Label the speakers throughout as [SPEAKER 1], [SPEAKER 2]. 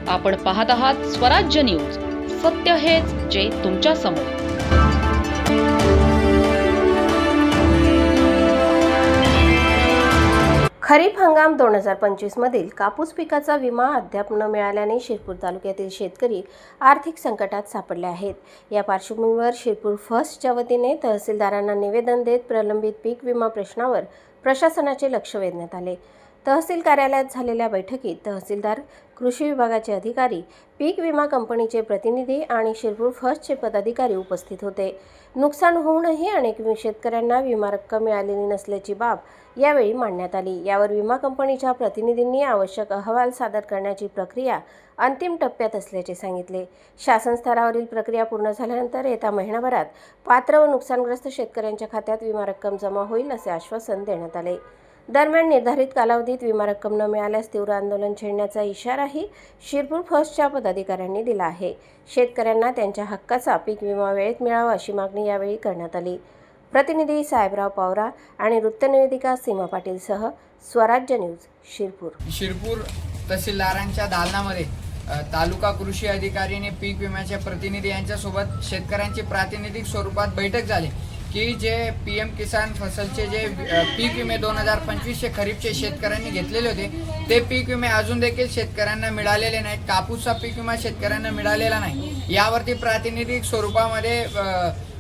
[SPEAKER 1] आपण पाहत आहात स्वराज्य न्यूज. सत्य हेच जे तुमच्या समोर.
[SPEAKER 2] खरीप हंगाम 2025 मधील कापूस पिकाचा विमा अद्याप न मिळाल्याने शिरपूर तालुक्यातील शेतकरी आर्थिक संकटात सापडले आहेत. या पार्श्वभूमीवर शिरपूर फर्स्टच्या वतीने तहसीलदारांना निवेदन देत प्रलंबित पीक विमा प्रश्नावर प्रशासनाचे लक्ष वेधण्यात आले. तहसील कार्यालयात झालेल्या बैठकीत तहसीलदार, कृषी विभागाचे अधिकारी, पीक विमा कंपनीचे प्रतिनिधी आणि शिरपूर फर्स्टचे पदाधिकारी उपस्थित होते. नुकसान होऊनही अनेक शेतकऱ्यांना विमा रक्कम मिळालेली नसल्याची बाब यावेळी मांडण्यात आली. यावर विमा कंपनीच्या प्रतिनिधींनी आवश्यक अहवाल सादर करण्याची प्रक्रिया अंतिम टप्प्यात असल्याचे सांगितले. शासन स्तरावरील प्रक्रिया पूर्ण झाल्यानंतर येत्या महिनाभरात पात्र व नुकसानग्रस्त शेतकऱ्यांच्या खात्यात विमा रक्कम जमा होईल असे आश्वासन देण्यात आले. दरम्यान निर्धारित कालावधीत विमा रक्कम न मिळाल्यास तीव्र आंदोलन छेडण्याचा इशाराही शिरपूर फर्स्टच्या पदाधिकाऱ्यांनी दिला आहे. शेतकऱ्यांना त्यांच्या हक्काचा पीक विमा वेळेत मिळावा अशी मागणी यावेळी करण्यात आली. प्रतिनिधी साहेबराव पवार आणि वृत्तनिवेदिका सीमा पाटीलसह स्वराज्य न्यूज शिरपूर
[SPEAKER 3] तहसीलदारांच्या दालनामध्ये तालुका कृषी अधिकारी आणि पीक विम्याचे प्रतिनिधी यांच्यासोबत शेतकऱ्यांची प्रातिनिधिक स्वरूपात बैठक झाली की जे PM किसान फसलचे जे पीक विमे 2025चे खरीपचे शेतकऱ्यांनी घेतलेले होते ते पीक विमे अजून देखील शेतकऱ्यांना मिळालेले नाहीत. कापूसचा पीक विमा शेतकऱ्यांना मिळालेला नाही. यावरती प्रातिनिधिक स्वरूपामध्ये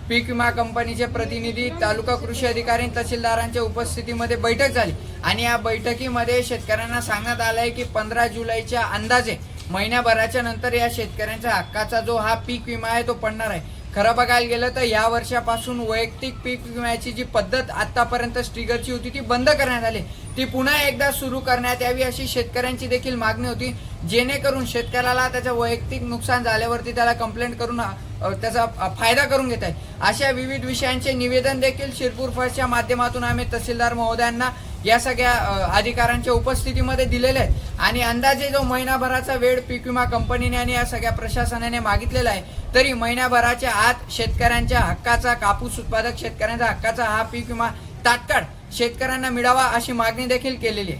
[SPEAKER 3] पीक विमा कंपनीचे प्रतिनिधी, तालुका कृषी अधिकारी, तहसीलदारांच्या उपस्थितीमध्ये बैठक झाली आणि या बैठकीमध्ये शेतकऱ्यांना सांगण्यात आलं आहे की 15 जुलैच्या अंदाजे महिन्याभराच्या नंतर या शेतकऱ्यांच्या हक्काचा जो हा पीक विमा आहे तो पडणार आहे. खरं बघायला गेलं तर या वर्षापासून वैयक्तिक पीक विम्याची जी पद्धत आतापर्यंत स्ट्रिगरची होती ती बंद करण्यात आली. ती पुन्हा एकदा सुरू करण्यात यावी अशी शेतकऱ्यांची देखील मागणी होती, जेणेकरून शेतकऱ्याला त्याचं वैयक्तिक नुकसान झाल्यावरती त्याला कंप्लेंट करून त्याचा फायदा करून घेत आहे. अशा विविध विषयांचे निवेदन देखील शिरपूर फर्स्टच्या माध्यमातून आम्ही तहसीलदार महोदयांना या सगळ्या अधिकाऱ्यांच्या उपस्थितीमध्ये दिलेले आहेत आणि अंदाजे जो महिनाभराचा वेळ पीक विमा कंपनीने आणि या सगळ्या प्रशासनाने मागितलेला आहे, तरी महिनाभराच्या आत शेतकऱ्यांच्या हक्काचा, कापूस उत्पादक शेतकऱ्यांच्या हक्काचा हा पीक विमा तात्काळ शेतकऱ्यांना मिळावा अशी मागणी देखील केलेली आहे.